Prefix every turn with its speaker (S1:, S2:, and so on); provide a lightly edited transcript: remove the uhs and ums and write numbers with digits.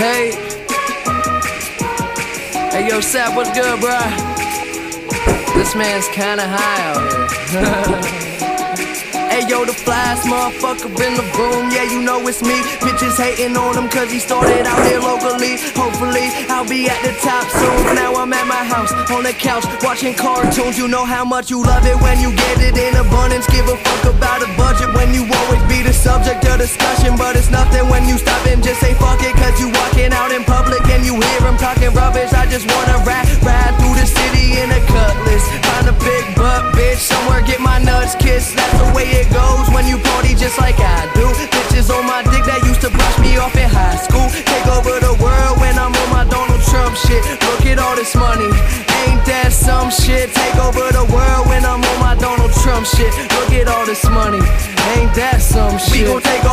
S1: Hey. Hey, yo, Sap, what's good, bruh? This man's kinda high out here. Hey, yo, the flyest motherfucker in the room, yeah, you know it's me. Bitches hating on him cause he started out here locally. Hopefully, I'll be at the top soon. Now I'm at my house, on the couch, watching cartoons. You know how much you love it when you get it in abundance. Give a fuck about a budget when you always be the subject of discussion. But it's nothing when you stop and just say fuck it. Cause you walking out in public and you hear him talking rubbish. I just wanna ride through the city in a cutlass. Find a big butt bitch, somewhere get my nuts kissed. That's the way it goes when you party just like I do. Bitches on my dick that used to brush me off in high school. Take over the world when I'm on my Donald Trump shit. Look at all this money, ain't that some shit? Take over the world when I'm on my Donald Trump shit. Look at all this money, ain't that some shit? We gon' take over